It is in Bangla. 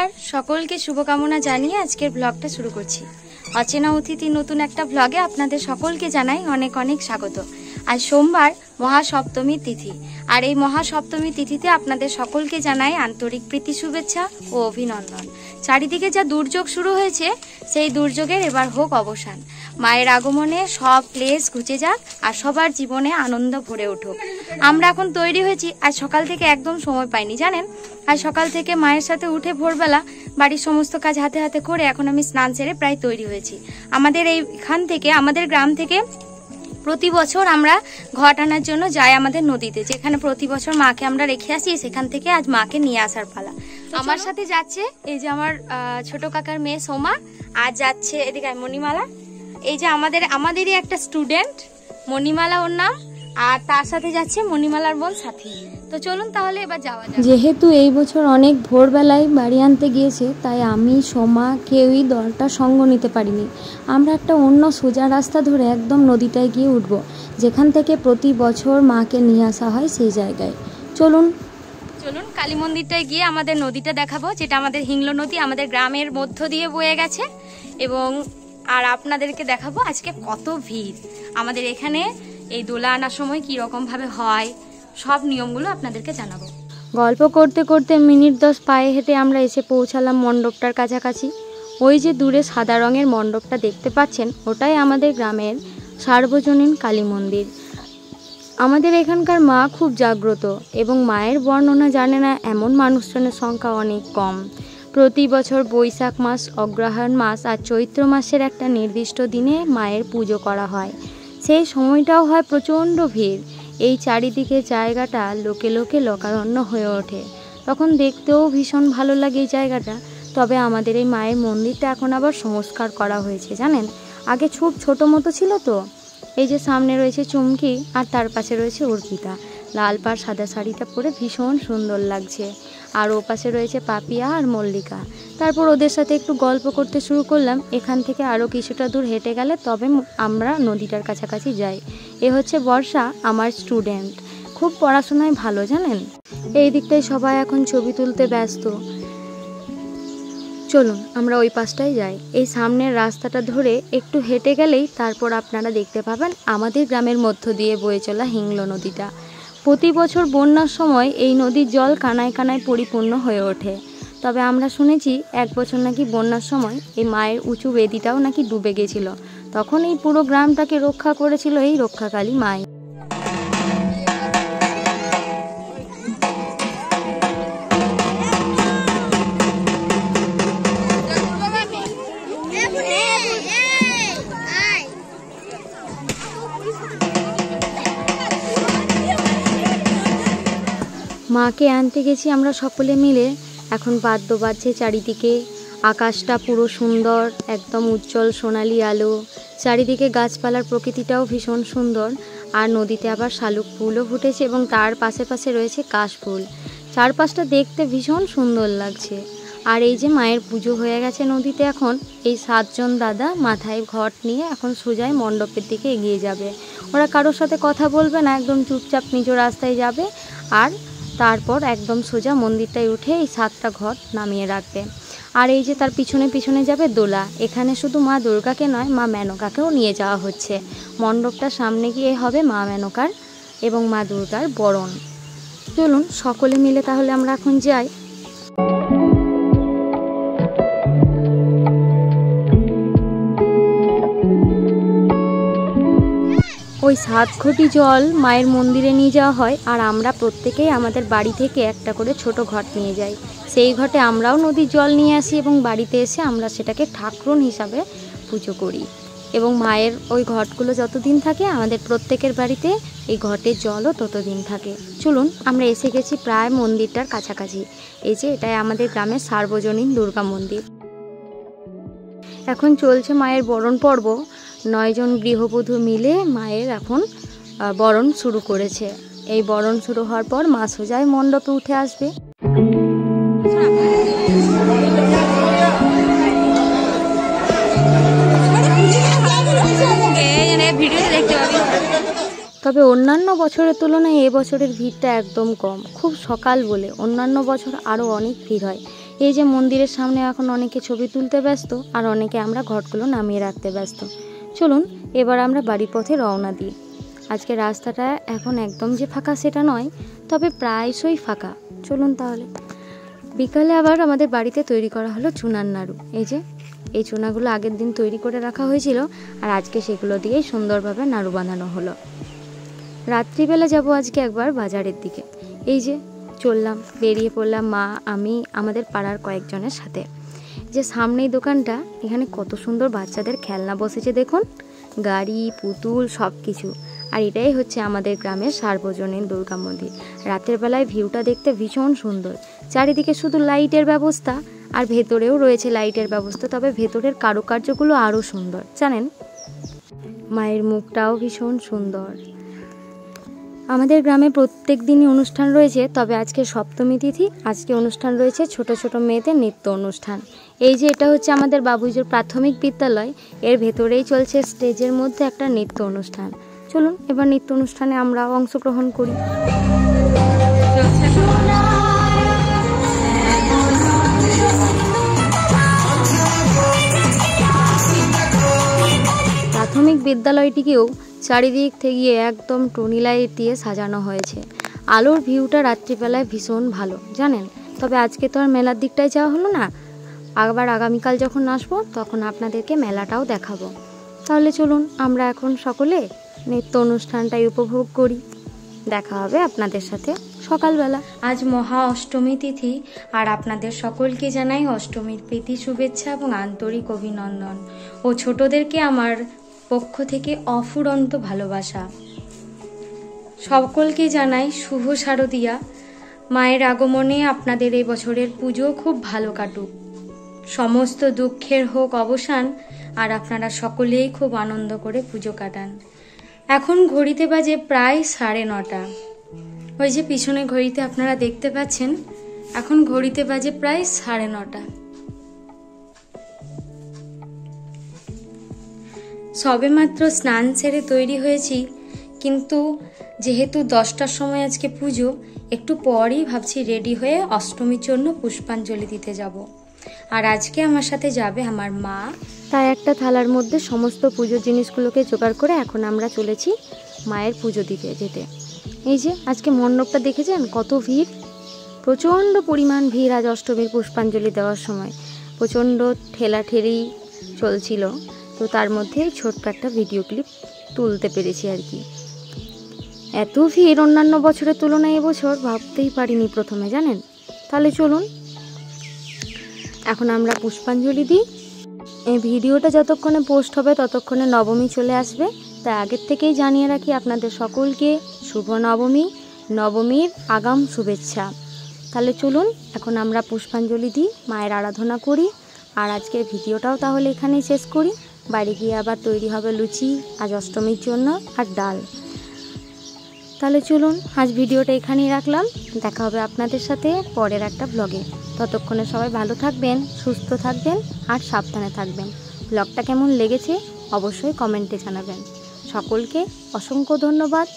নমস্কার, সকলকে শুভকামনা জানিয়ে আজকের ব্লগটা শুরু করছি। অচেনা অতিথি নতুন একটা ব্লগে আপনাদের সকলকে জানাই অনেক অনেক স্বাগত। আজ সোমবার মহাসপ্তমীর তিথি, আর এই মহাসপ্তমীর তিথিতে আপনাদের সকলকে জানাই আন্তরিক প্রীতি শুভেচ্ছা ও অভিনন্দন। চারিদিকে যা দুর্যোগ শুরু হয়েছে, সেই দুর্যোগের এবার হোক অবসান। মায়ের আগমনে সব ক্লেশ ঘুচে যাক আর সবার জীবনে আনন্দ ভরে উঠুক। আমরা এখন তৈরি হয়েছি, আজ সকাল থেকে একদম সময় পাইনি জানেন। আজ সকাল থেকে মায়ের সাথে উঠে ভোরবেলা বাড়ির সমস্ত কাজ হাতে হাতে করে এখন আমি স্নান সেরে প্রায় তৈরি হয়েছি। আমাদের এইখান থেকে, আমাদের গ্রাম থেকে প্রতি বছর আমরা ঘট আনার জন্য যাই আমাদের নদীতে, যেখানে প্রতি বছর মাকে আমরা রেখে আসি, সেখান থেকে আজ মাকে নিয়ে আসার পালা। আমার সাথে যাচ্ছে এই যে আমার ছোট কাকার মেয়ে সোমা, আর যাচ্ছে এদিকে মণিমালা, এই যে আমাদেরই একটা স্টুডেন্ট মণিমালা ওর নাম, আর তার সাথে যাচ্ছে মণিমালার বোন সাথী। তো চলুন তাহলে এবার যাওয়া যাক। যেহেতু এই বছর অনেক ভোরবেলায় বাড়ি আনতে গিয়েছে, তাই আমি সোমা কেউই দলটা সঙ্গ নিতে পারিনি। আমরা একটা অন্য সোজা রাস্তা ধরে একদম নদীটায় গিয়ে উঠবো, যেখান থেকে প্রতি বছর মাকে নিয়ে আসা হয় সেই জায়গায়। চলুন কালী মন্দিরটায় গিয়ে আমাদের নদীটা দেখাবো, যেটা আমাদের হিংলো নদী, আমাদের গ্রামের মধ্য দিয়ে বয়ে গেছে। এবং আর আপনাদেরকে দেখাবো আজকে কত ভিড় আমাদের এখানে, এই দোলা আনার সময় কি রকম ভাবে হয়, সব নিয়মগুলো আপনাদেরকে জানাবো। গল্প করতে করতে মিনিট 10 পায়ে হেঁটে আমরা এসে পৌঁছালাম মণ্ডপটার কাছাকাছি। ওই যে দূরে সাদা রঙের মণ্ডপটা দেখতে পাচ্ছেন, ওটাই আমাদের গ্রামের সার্বজনীন কালী মন্দির। আমাদের এখানকার মা খুব জাগ্রত এবং মায়ের বর্ণনা জানে না এমন মানুষজনের সংখ্যা অনেক কম। প্রতি বছর বৈশাখ মাস, অগ্রহায়ণ মাস আর চৈত্র মাসের একটা নির্দিষ্ট দিনে মায়ের পুজো করা হয়। সেই সময়টাও হয় প্রচণ্ড ভিড়। এই চারিদিকে জায়গাটা লোকে লোকে লোকারণ্য হয়ে ওঠে। তখন দেখতেও ভীষণ ভালো লাগে এই জায়গাটা। তবে আমাদের এই মায়ের মন্দিরটা এখন আবার সংস্কার করা হয়েছে জানেন। আগে খুব ছোটো মতো ছিল তো। এই যে সামনে রয়েছে চুমকি, আর তার পাশে রয়েছে অর্পিতা, লাল পাড় সাদা শাড়িটা পরে ভীষণ সুন্দর লাগছে। আর ও পাশে রয়েছে পাপিয়া আর মল্লিকা। তারপর ওদের সাথে একটু গল্প করতে শুরু করলাম। এখান থেকে আরও কিছুটা দূর হেঁটে গেলে তবে আমরা নদীটার কাছাকাছি যাই। এ হচ্ছে বর্ষা, আমার স্টুডেন্ট, খুব পড়াশোনায় ভালো জানেন। এই দিকটায় সবাই এখন ছবি তুলতে ব্যস্ত। চলুন আমরা ওই পাশটায় যাই। এই সামনের রাস্তাটা ধরে একটু হেঁটে গেলেই তারপর আপনারা দেখতে পাবেন আমাদের গ্রামের মধ্য দিয়ে বয়ে চলা হিংলো নদীটা। প্রতি বছর বন্যার সময় এই নদীর জল কানায় কানায় পরিপূর্ণ হয়ে ওঠে। তবে আমরা শুনেছি এক বছর নাকি বন্যার সময় এই মায়ের উঁচু বেদিটাও নাকি ডুবে গেছিল। তখন এই পুরো গ্রামটাকে রক্ষা করেছিল এই রক্ষাকালী মাই। মাকে আনতে গেছি আমরা সকলে মিলে। এখন বাদ্য বাজছে চারিদিকে, আকাশটা পুরো সুন্দর, একদম উজ্জ্বল সোনালি আলো। চারিদিকে গাছপালার প্রকৃতিটাও ভীষণ সুন্দর। আর নদীতে আবার শালুক ফুলও ফুটেছে এবং তার পাশে পাশে রয়েছে কাশফুল। চারপাশটা দেখতে ভীষণ সুন্দর লাগছে। আর এই যে মায়ের পুজো হয়ে গেছে নদীতে। এখন এই 7 জন দাদা মাথায় ঘট নিয়ে এখন সোজাই মণ্ডপের দিকে এগিয়ে যাবে। ওরা কারোর সাথে কথা বলবে না, একদম চুপচাপ নিজ রাস্তায় যাবে। আর তারপর একদম সোজা মন্দিরটায় উঠে এই 7টা ঘট নামিয়ে রাখবে। আর এই যে তার পিছনে পিছনে যাবে দোলা। এখানে শুধু মা দুর্গাকে নয়, মা মেনকাকেও নিয়ে যাওয়া হচ্ছে। মণ্ডপটার সামনে গিয়ে হবে মা মেনকার এবং মা দুর্গার বরণ। চলুন সকলে মিলে তাহলে আমরা এখন যাই। ওই 7 ঘটি জল মায়ের মন্দিরে নিয়ে যাওয়া হয়, আর আমরা প্রত্যেকেই আমাদের বাড়ি থেকে একটা করে ছোট ঘট নিয়ে যাই। সেই ঘটে আমরাও নদীর জল নিয়ে আসি এবং বাড়িতে এসে আমরা সেটাকে ঠাকুরন হিসাবে পুজো করি। এবং মায়ের ওই ঘটগুলো যতদিন থাকে আমাদের প্রত্যেকের বাড়িতে এই ঘটের জলও ততদিন থাকে। চলুন আমরা এসে গেছি প্রায় মন্দিরটার কাছাকাছি। এই যে এটাই আমাদের গ্রামের সার্বজনীন দুর্গা মন্দির। এখন চলছে মায়ের বরণ পর্ব। 9 জন গৃহবধূ মিলে মায়ের এখন বরণ শুরু করেছে। এই বরণ শুরু হওয়ার পর মা সোজাই মণ্ডপে উঠে আসবে। তবে অন্যান্য বছরের তুলনায় এবছরের ভিড়টা একদম কম, খুব সকাল বলে। অন্যান্য বছর আরও অনেক ভিড় হয়, এই যে মন্দিরের সামনে এখন অনেকে ছবি তুলতে ব্যস্ত, আর অনেকে আমরা ঘটগুলো নামিয়ে রাখতে ব্যস্ত। চলুন এবার আমরা বাড়ির পথে রওনা দিই। আজকে রাস্তাটা এখন একদম যে ফাঁকা সেটা নয়, তবে প্রায়শই ফাঁকা। চলুন তাহলে। বিকালে আবার আমাদের বাড়িতে তৈরি করা হলো চুনার নাড়ু। এই চুনাগুলো আগের দিন তৈরি করে রাখা হয়েছিল, আর আজকে সেগুলো দিয়েই সুন্দরভাবে নাড়ু বানানো হলো। রাত্রিবেলা যাব আজকে একবার বাজারের দিকে। এই যে চললাম, বেরিয়ে পড়লাম মা, আমি, আমাদের পাড়ার কয়েকজনের সাথে। যে সামনেই দোকানটা, এখানে কত সুন্দর বাচ্চাদের খেলনা বসেছে দেখুন, গাড়ি, পুতুল, সব কিছু। আর এটাই হচ্ছে আমাদের গ্রামের সার্বজনীন দুর্গা মন্দির। রাতের বেলায় ভিউটা দেখতে ভীষণ সুন্দর। চারিদিকে শুধু লাইটের ব্যবস্থা, আর ভেতরেও রয়েছে লাইটের ব্যবস্থা, তবে ভেতরের কারুকার্যগুলো আরও সুন্দর জানেন। মায়ের মুখটাও ভীষণ সুন্দর। আমাদের গ্রামে প্রত্যেক দিনই অনুষ্ঠান রয়েছে, তবে আজকে সপ্তমী তিথি, আজকে অনুষ্ঠান রয়েছে ছোট ছোট মেয়েদের নৃত্য অনুষ্ঠান। এই যে এটা হচ্ছে আমাদের বাবুইজোর প্রাথমিক বিদ্যালয়, এর ভেতরেই চলছে স্টেজের মধ্যে একটা নৃত্য অনুষ্ঠান। চলুন এবার নৃত্য অনুষ্ঠানে আমরাও অংশগ্রহণ করি। প্রাথমিক বিদ্যালয়টিকেও চারিদিক থেকে একদম টুনি লাইট দিয়ে সাজানো হয়েছে। আলোর ভিউটা রাত্রিবেলায় ভীষণ ভালো জানেন। তবে আজকে তো আর মেলার দিকটায় যাওয়া হলো না, আবার আগামীকাল যখন আসবো তখন আপনাদেরকে মেলাটাও দেখাবো। তাহলে চলুন আমরা এখন সকলে নৃত্য অনুষ্ঠানটাই উপভোগ করি। দেখা হবে আপনাদের সাথে সকালবেলা। আজ মহা অষ্টমী তিথি, আর আপনাদের সকলকে জানাই অষ্টমীর প্রীতি শুভেচ্ছা এবং আন্তরিক অভিনন্দন, ও ছোটদেরকে আমার পক্ষ থেকে অফুরন্ত ভালোবাসা। সকলকে জানাই শুভ শারদিয়া। মায়ের আগমনে আপনাদের এই বছরের পুজো খুব ভালো কাটুক, সমস্ত দুঃখের হোক অবসান, আর আপনারা সকলেই খুব আনন্দ করে পুজো কাটান। এখন ঘড়িতে বাজে প্রায় 9:30। ওই যে পিছনে ঘড়িতে আপনারা দেখতে পাচ্ছেন, এখন ঘড়িতে বাজে প্রায় 9:30। সবেমাত্র স্নান সেরে তৈরি হয়েছি, কিন্তু যেহেতু 10টার সময় আজকে পুজো, একটু পরই ভাবছি রেডি হয়ে অষ্টমীর জন্য পুষ্পাঞ্জলি দিতে যাব। আর আজকে আমার সাথে যাবে আমার মা। তাই একটা থালার মধ্যে সমস্ত পুজোর জিনিসগুলোকে জোগাড় করে এখন আমরা চলেছি মায়ের পুজো দিতে যেতে। এই যে আজকে মণ্ডপটা দেখেছেন কত ভিড়, প্রচণ্ড পরিমাণ ভিড় আজ অষ্টমীর পুষ্পাঞ্জলি দেওয়ার সময়। প্রচণ্ড ঠেলাঠেলি চলছিল, তো তার মধ্যে ছোট্ট একটা ভিডিও ক্লিপ তুলতে পেরেছি আর কি। এত ভিড় অন্যান্য বছরের তুলনায় এবছর ভাবতেই পারিনি প্রথমে জানেন। তাহলে চলুন এখন আমরা পুষ্পাঞ্জলি দিই। এই ভিডিওটা যতক্ষণে পোস্ট হবে ততক্ষণে নবমী চলে আসবে, তাই আগের থেকেই জানিয়ে রাখি আপনাদের সকলকে শুভ নবমী, নবমীর আগাম শুভেচ্ছা। তাহলে চলুন এখন আমরা পুষ্পাঞ্জলি দিই, মায়ের আরাধনা করি। আর আজকের ভিডিওটাও তাহলে এখানেই শেষ করি। বাড়ি গিয়ে আবার তৈরি হবে লুচি আজ অষ্টমীর জন্য, আর ডাল। তাহলে চলুন আজ ভিডিওটা এখানেই রাখলাম, দেখা হবে আপনাদের সাথে পরের একটা ব্লগে। ততক্ষণে সবাই ভালো থাকবেন, সুস্থ থাকবেন, আর সাবধানে থাকবেন। ব্লগটা কেমন লেগেছে অবশ্যই কমেন্টে জানাবেন। সকলকে অসংখ্য ধন্যবাদ।